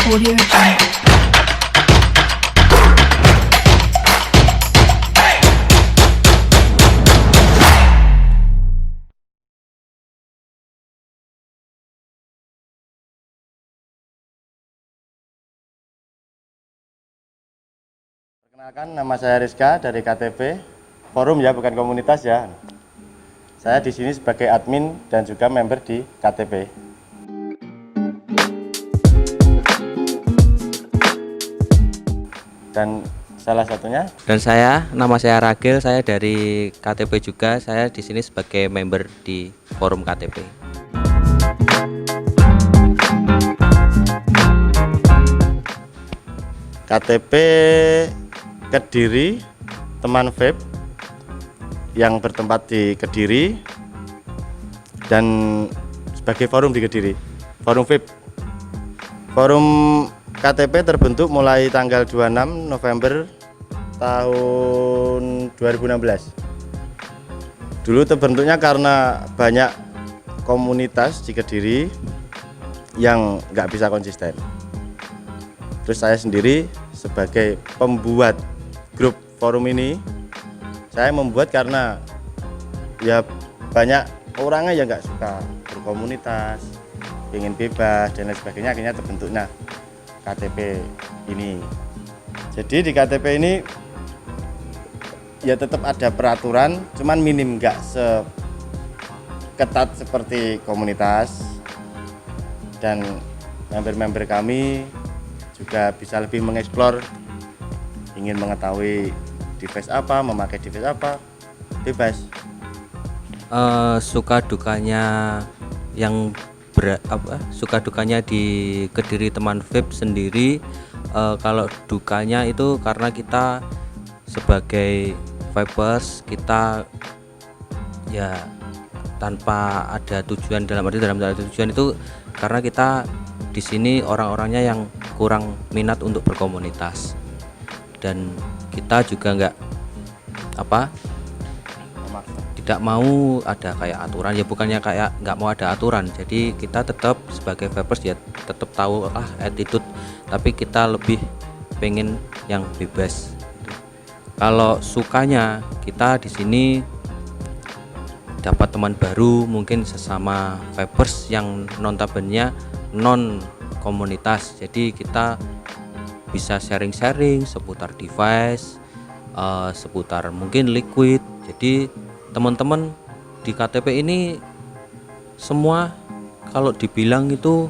Audio Jungle. Perkenalkan, nama saya Rizka dari KTP Forum ya, bukan komunitas ya. Saya di sini sebagai admin dan juga member di KTP. Dan salah satunya. Dan nama saya Ragil, saya dari KTP juga. Saya di sini sebagai member di forum KTP. KTP Kediri, teman vape yang bertempat di Kediri dan sebagai forum di Kediri, forum vape. Forum KTP terbentuk mulai tanggal 26 November tahun 2016. Dulu terbentuknya karena banyak komunitas di Kediri yang nggak bisa konsisten. Terus saya sendiri sebagai pembuat grup forum ini, saya membuat karena ya banyak orangnya yang nggak suka berkomunitas, ingin bebas dan lain sebagainya, akhirnya terbentuknya KTP ini. Jadi di KTP ini ya tetap ada peraturan, cuman minim, nggak seketat seperti komunitas, dan member-member kami juga bisa lebih mengeksplor, ingin mengetahui device apa, memakai device apa, bebas. Suka dukanya suka dukanya di Kediri teman vape sendiri, kalau dukanya itu karena kita sebagai vapers, kita ya tanpa ada tujuan, dalam arti tujuan itu karena kita di sini orang-orangnya yang kurang minat untuk berkomunitas, dan kita juga tidak mau ada kayak aturan, ya bukannya kayak nggak mau ada aturan, jadi kita tetap sebagai vapers ya tetap tahu attitude, tapi kita lebih pengen yang bebas gitu. Kalau sukanya, kita di sini dapat teman baru, mungkin sesama vapers yang notabene non komunitas, jadi kita bisa sharing-sharing seputar device, seputar mungkin liquid. Jadi teman-teman di KTP ini semua kalau dibilang itu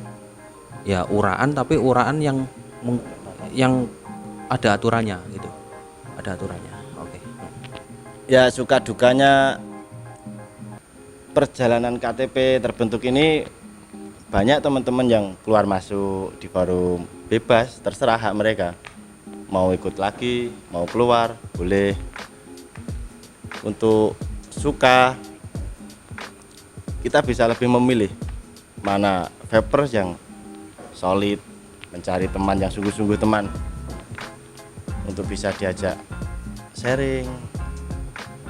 ya uraan, tapi uraan yang ada aturannya gitu, ada aturannya. Oke. Ya, suka dukanya perjalanan KTP terbentuk ini, banyak teman-teman yang keluar masuk di forum, bebas, terserah hak mereka, mau ikut lagi, mau keluar, boleh. Untuk suka, kita bisa lebih memilih mana vapers yang solid, mencari teman yang sungguh-sungguh teman untuk bisa diajak sharing,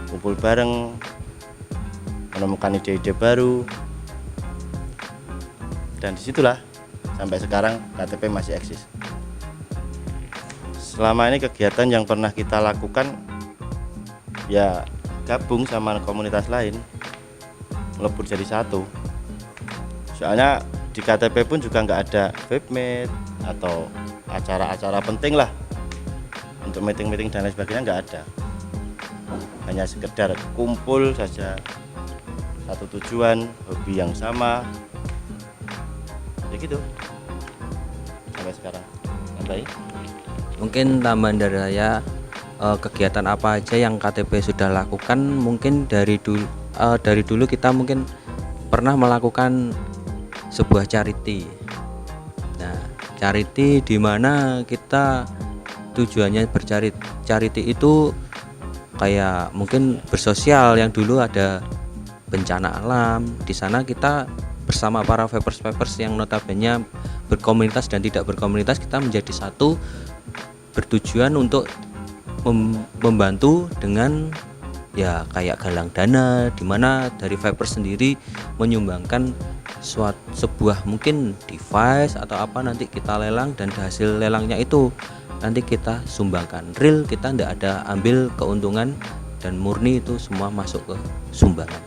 kumpul bareng, menemukan ide-ide baru. Dan disitulah sampai sekarang KTP masih eksis. Selama ini kegiatan yang pernah kita lakukan ya gabung sama komunitas lain, melebur jadi satu. Soalnya di KTP pun juga nggak ada vape meet atau acara-acara penting lah untuk meeting-meeting dan lain sebagainya, nggak ada. Hanya sekedar kumpul saja, satu tujuan, hobi yang sama, ya gitu sampai sekarang. Sampai Mungkin tambahan dari saya, kegiatan apa aja yang KTP sudah lakukan, mungkin dari dulu kita mungkin pernah melakukan sebuah charity. Nah, charity di mana kita tujuannya charity itu kayak mungkin bersosial. Yang dulu ada bencana alam, di sana kita bersama para vapers yang notabene berkomunitas dan tidak berkomunitas, kita menjadi satu, bertujuan untuk membantu dengan ya kayak galang dana, dimana dari vapers sendiri menyumbangkan sebuah mungkin device atau apa, nanti kita lelang dan hasil lelangnya itu nanti kita sumbangkan. Real kita tidak ada ambil keuntungan dan murni itu semua masuk ke sumbangan.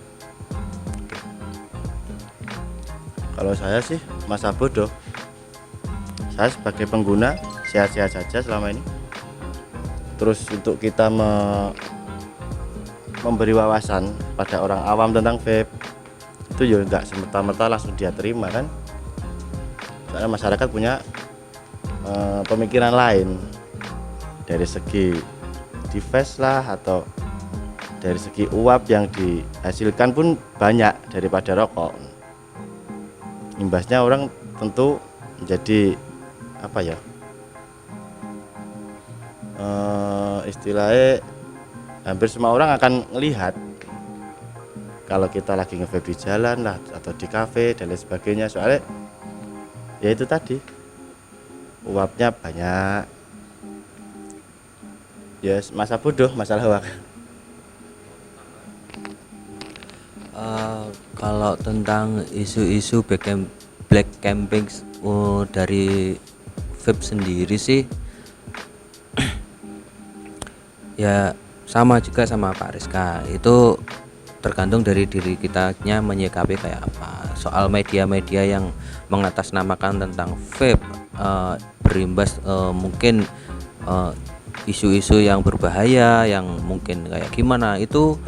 Kalau saya sih masa bodoh. Saya sebagai pengguna sehat-sehat saja selama ini. Terus untuk kita memberi wawasan pada orang awam tentang vape itu ya nggak semerta-merta langsung dia terima kan. Soalnya masyarakat punya pemikiran lain dari segi device lah, atau dari segi uap yang dihasilkan pun banyak daripada rokok. Imbasnya orang tentu menjadi apa ya, istilahnya hampir semua orang akan melihat kalau kita lagi nge-vape di jalan lah atau di kafe dan lain sebagainya. Soalnya ya itu tadi, uapnya banyak. Ya masa bodoh, masalah hoak. Kalau tentang isu-isu black camping dari vape sendiri sih ya sama juga sama Pak Rizka, itu tergantung dari diri kitanya menyikapi kayak apa. Soal media-media yang mengatasnamakan tentang vape berimbas mungkin isu-isu yang berbahaya, yang mungkin kayak gimana, itu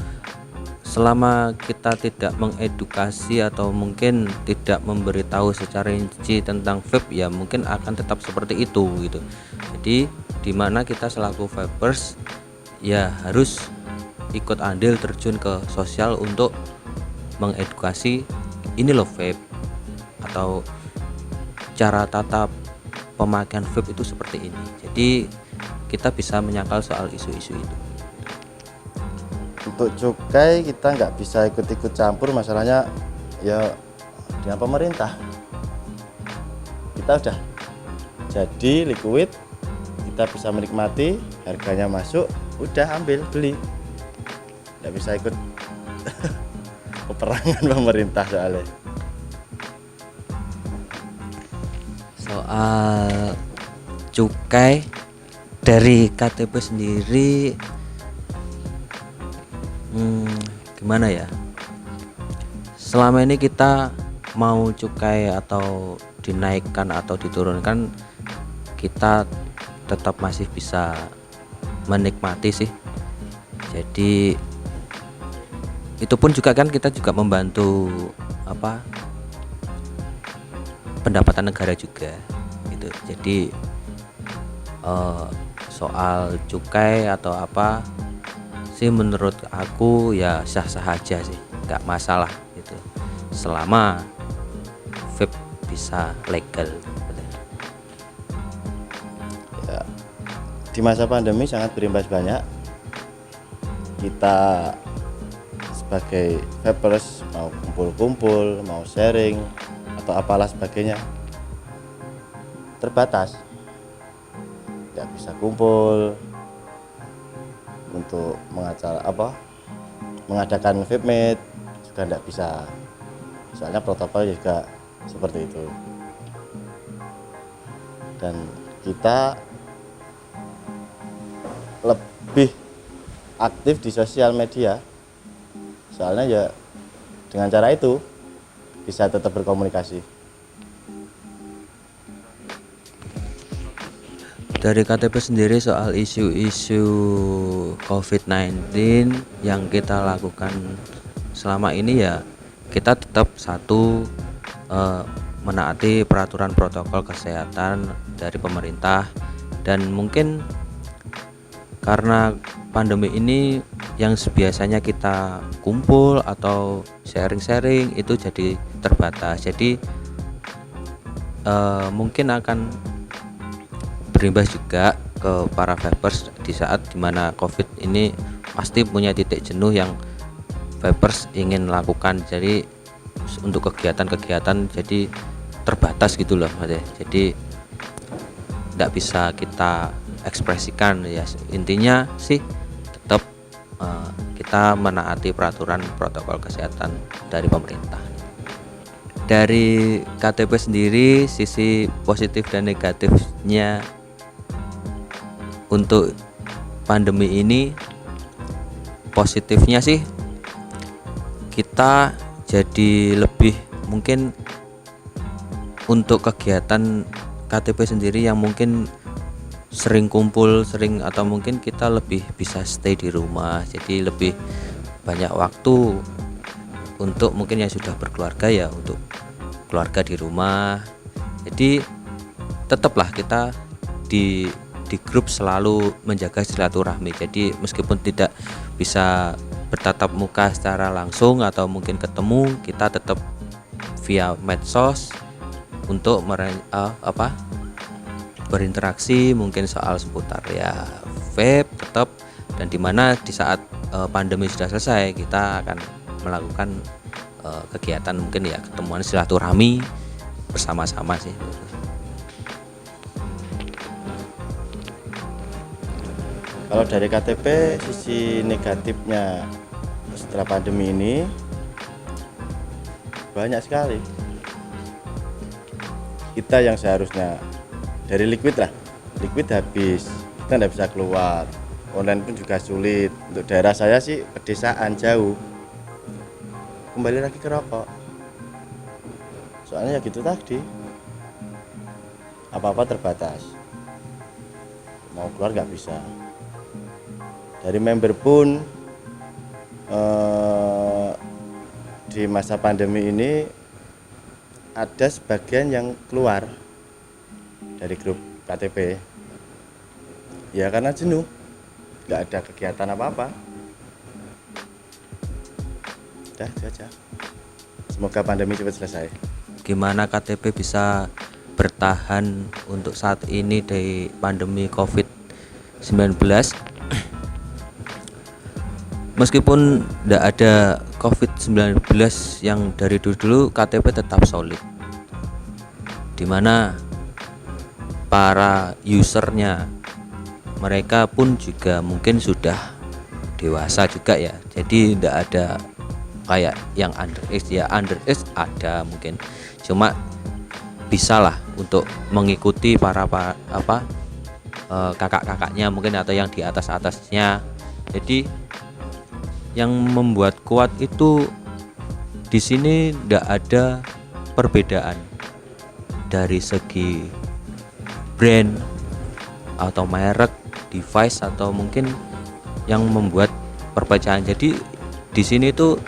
selama kita tidak mengedukasi atau mungkin tidak memberitahu secara rinci tentang vape, ya mungkin akan tetap seperti itu gitu. Jadi dimana kita selaku vapers ya harus ikut andil terjun ke sosial untuk mengedukasi ini loh vape, atau cara tata pemakaian vape itu seperti ini. Jadi kita bisa menyangkal soal isu-isu itu. Untuk cukai kita nggak bisa ikut-ikut campur, masalahnya ya dengan pemerintah. Kita udah jadi liquid, kita bisa menikmati, harganya masuk, udah ambil beli, nggak bisa ikut peperangan pemerintah soalnya. Soal cukai dari KTP sendiri gimana ya, selama ini kita mau cukai atau dinaikkan atau diturunkan, kita tetap masih bisa menikmati sih. Jadi itu pun juga kan kita juga membantu apa, pendapatan negara juga gitu. Jadi soal cukai atau apa sih, menurut aku ya sah-sah aja sih, nggak masalah gitu, selama vape bisa legal. Ya, di masa pandemi sangat berimbas banyak. Kita sebagai vapers mau kumpul-kumpul, mau sharing atau apalah sebagainya terbatas, nggak bisa kumpul untuk mengadakan vape meet juga nggak bisa, soalnya protokol juga seperti itu. Dan kita lebih aktif di sosial media, soalnya ya dengan cara itu bisa tetap berkomunikasi. Dari KTP sendiri soal isu-isu COVID-19 yang kita lakukan selama ini, ya kita tetap satu, menaati peraturan protokol kesehatan dari pemerintah. Dan mungkin karena pandemi ini yang biasanya kita kumpul atau sharing-sharing itu jadi terbatas, jadi mungkin akan berimbas juga ke para vapers di saat dimana COVID ini pasti punya titik jenuh yang vapers ingin lakukan. Jadi untuk kegiatan-kegiatan jadi terbatas gitu loh, jadi tidak bisa kita ekspresikan ya. Intinya sih tetap kita menaati peraturan protokol kesehatan dari pemerintah. Dari KTP sendiri, sisi positif dan negatifnya untuk pandemi ini, positifnya sih kita jadi lebih mungkin untuk kegiatan KTP sendiri yang mungkin sering kumpul, atau mungkin kita lebih bisa stay di rumah, jadi lebih banyak waktu untuk mungkin yang sudah berkeluarga ya untuk keluarga di rumah. Jadi tetaplah kita di grup selalu menjaga silaturahmi. Jadi meskipun tidak bisa bertatap muka secara langsung atau mungkin ketemu, kita tetap via medsos untuk berinteraksi mungkin soal seputar ya vape tetap, dan dimana di saat pandemi sudah selesai kita akan melakukan kegiatan mungkin ya ketemuan silaturahmi bersama-sama sih. Kalau dari KTP, sisi negatifnya setelah pandemi ini banyak sekali. Kita yang seharusnya dari liquid habis, kita nggak bisa keluar, online pun juga sulit. Untuk daerah saya sih pedesaan jauh, kembali lagi ke rokok. Soalnya ya gitu tadi, apa-apa terbatas, mau keluar nggak bisa. Dari member pun di masa pandemi ini ada sebagian yang keluar dari grup KTP ya karena jenuh, nggak ada kegiatan apa-apa. Udah itu aja, semoga pandemi cepat selesai. Gimana KTP bisa bertahan untuk saat ini dari pandemi COVID-19? Meskipun tidak ada COVID-19 yang dari dulu KTP tetap solid, dimana para usernya mereka pun juga mungkin sudah dewasa juga ya, jadi tidak ada kayak yang underage ya, underage ada mungkin, cuma bisa lah untuk mengikuti para kakak-kakaknya mungkin atau yang di atasnya. Jadi yang membuat kuat itu di sini tidak ada perbedaan dari segi brand atau merek, device atau mungkin yang membuat perpecahan. Jadi di sini tuh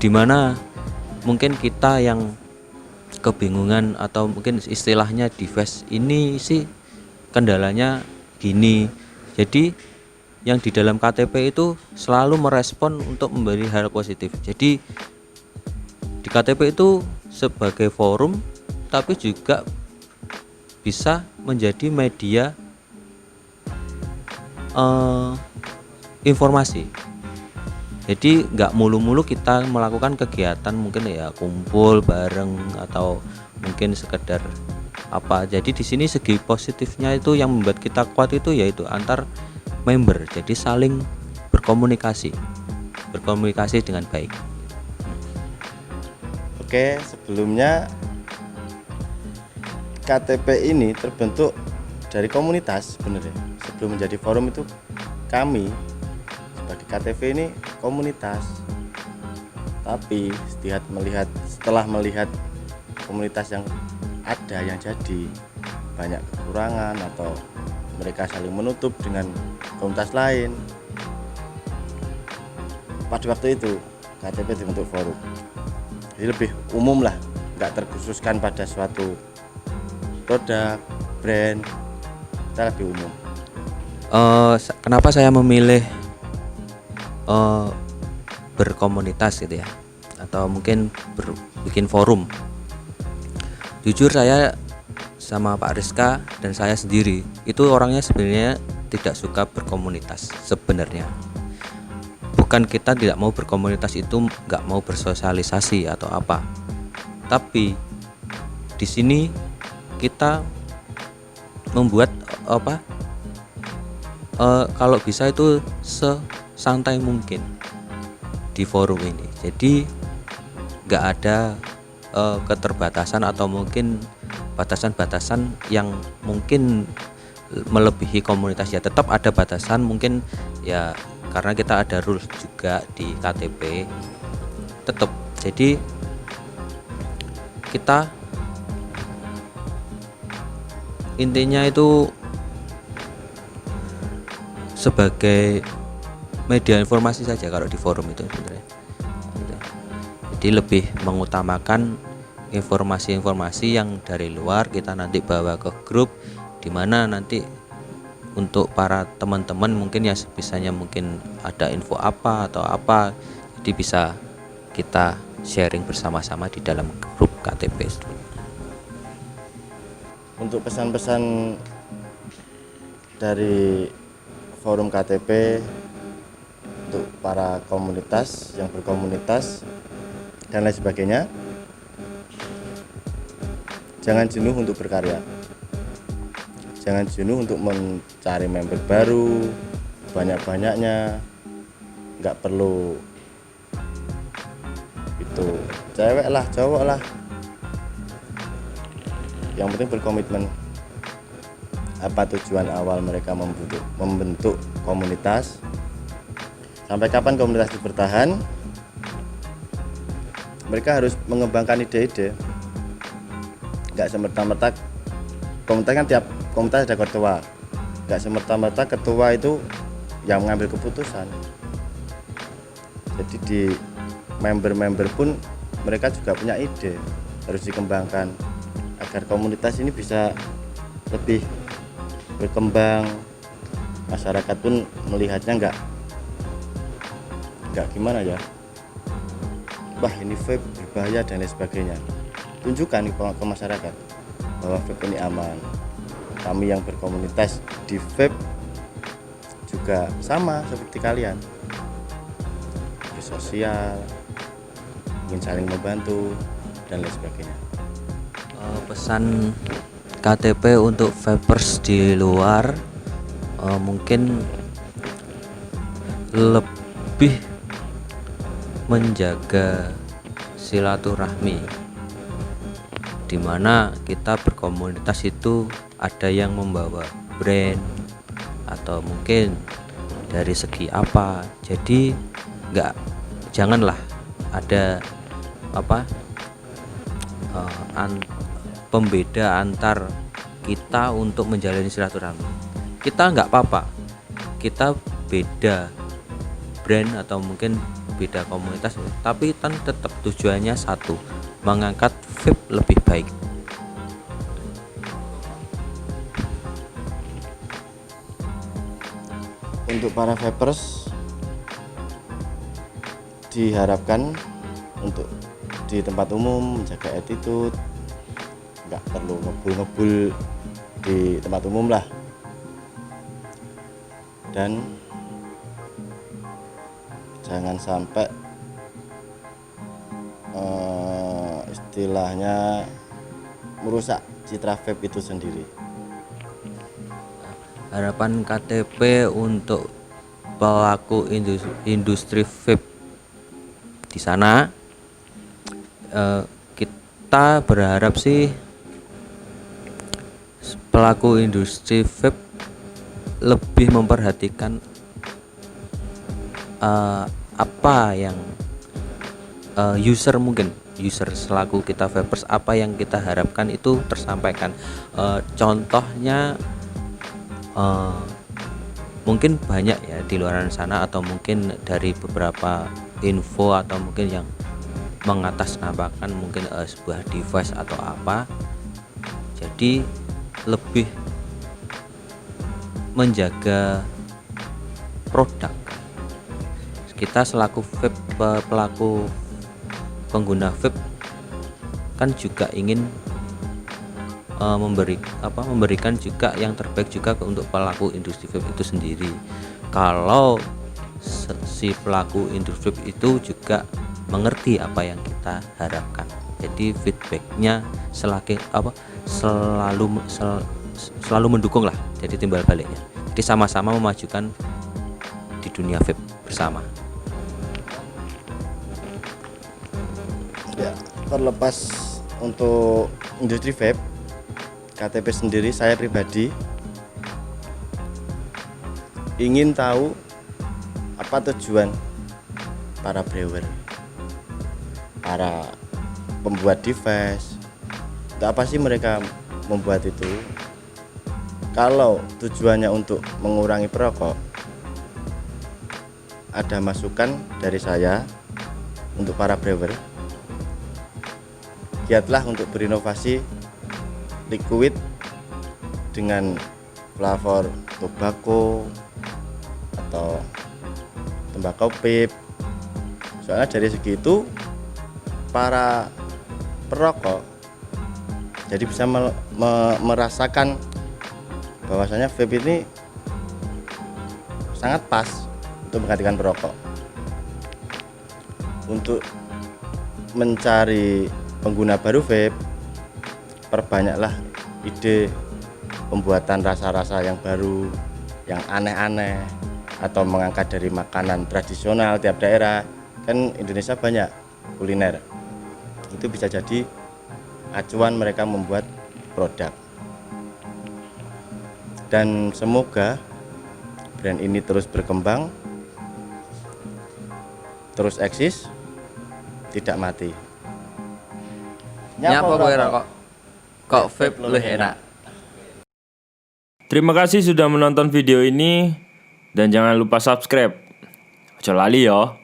dimana mungkin kita yang kebingungan atau mungkin istilahnya device ini sih kendalanya gini. Jadi yang di dalam KTP itu selalu merespon untuk memberi hal positif. Jadi di KTP itu sebagai forum, tapi juga bisa menjadi media informasi. Jadi nggak mulu-mulu kita melakukan kegiatan mungkin ya kumpul bareng atau mungkin sekedar apa. Jadi di sini segi positifnya itu yang membuat kita kuat itu yaitu antar member, jadi saling berkomunikasi dengan baik. Oke, sebelumnya KTP ini terbentuk dari komunitas sebenarnya. Sebelum menjadi forum itu kami sebagai KTP ini komunitas. Tapi setelah melihat komunitas yang ada yang jadi banyak kekurangan atau mereka saling menutup dengan komunitas lain, pada waktu itu KTP dibentuk forum, jadi lebih umum lah, nggak terkhususkan pada suatu produk, brand, kita lebih umum. Kenapa saya memilih berkomunitas gitu ya, atau mungkin bikin forum? Jujur saya sama Pak Rizka dan saya sendiri itu orangnya sebenarnya tidak suka berkomunitas sebenarnya. Bukan kita tidak mau berkomunitas itu nggak mau bersosialisasi atau apa, tapi di sini kita membuat kalau bisa itu sesantai mungkin di forum ini. Jadi nggak ada keterbatasan atau mungkin batasan-batasan yang mungkin melebihi komunitas. Ya tetap ada batasan mungkin ya, karena kita ada rules juga di KTP tetap. Jadi kita intinya itu sebagai media informasi saja kalau di forum itu sebenarnya gitu. Jadi lebih mengutamakan informasi-informasi yang dari luar kita nanti bawa ke grup, dimana nanti untuk para teman-teman mungkin ya sebisanya mungkin ada info apa atau apa, jadi bisa kita sharing bersama-sama di dalam grup KTP. Untuk pesan-pesan dari forum KTP untuk para komunitas yang berkomunitas dan lain sebagainya, jangan jenuh untuk berkarya, jangan jenuh untuk mencari member baru banyak-banyaknya. Nggak perlu itu cewek lah cowok lah, yang penting berkomitmen. Apa tujuan awal mereka membentuk komunitas, sampai kapan komunitas itu bertahan, mereka harus mengembangkan ide-ide. Nggak semerta-merta komunitas, kan tiap komunitas ada ketua, nggak semerta-merta ketua itu yang mengambil keputusan. Jadi di member-member pun mereka juga punya ide, harus dikembangkan agar komunitas ini bisa lebih berkembang. Masyarakat pun melihatnya nggak gimana ya, wah ini vape berbahaya dan lain sebagainya. Tunjukkan ke masyarakat bahwa vape ini aman. Kami yang berkomunitas di vape juga sama seperti kalian, sosial, ingin saling membantu dan lain sebagainya. Pesan KTP untuk vapers di luar, mungkin lebih menjaga silaturahmi, dimana kita berkomunitas itu ada yang membawa brand atau mungkin dari segi apa. Jadi janganlah ada pembeda antar kita untuk menjalani silaturahmi. Kita nggak apa-apa, kita beda brand atau mungkin beda komunitas, tapi kan tetap tujuannya satu, mengangkat vape lebih baik. Untuk para vapers diharapkan untuk di tempat umum menjaga attitude, nggak perlu ngebul-ngebul di tempat umum lah, dan jangan sampai istilahnya merusak citra vape itu sendiri. Harapan KTP untuk pelaku industri vape di sana, kita berharap sih pelaku industri vape lebih memperhatikan apa yang user selaku kita vapers, apa yang kita harapkan itu tersampaikan. Contohnya mungkin banyak ya di luar sana, atau mungkin dari beberapa info atau mungkin yang mengatasnamakan mungkin sebuah device atau apa. Jadi lebih menjaga produk. Kita selaku vape, pelaku pengguna vape kan juga ingin memberikan juga yang terbaik juga untuk pelaku industri vape itu sendiri. Kalau si pelaku industri vape itu juga mengerti apa yang kita harapkan, jadi feedbacknya selalu mendukung lah, jadi timbal baliknya. Jadi sama-sama memajukan di dunia vape bersama. Ya. terlepas untuk industri vape, KTP sendiri saya pribadi ingin tahu apa tujuan para brewer, para pembuat device, untuk apa sih mereka membuat itu. Kalau tujuannya untuk mengurangi perokok, ada masukan dari saya untuk para brewer, giatlah untuk berinovasi liquid dengan flavor tobacco atau tembakau vape. Soalnya dari segi itu para perokok jadi bisa merasakan bahwasanya vape ini sangat pas untuk menggantikan perokok. Untuk mencari pengguna baru vape, perbanyaklah ide pembuatan rasa-rasa yang baru, yang aneh-aneh, atau mengangkat dari makanan tradisional tiap daerah. Kan Indonesia banyak kuliner, itu bisa jadi acuan mereka membuat produk. Dan semoga brand ini terus berkembang, terus eksis, tidak mati. Nyapa kowe rokok? Kok vape luwih enak. Terima kasih sudah menonton video ini dan jangan lupa subscribe. Ojo lali yo.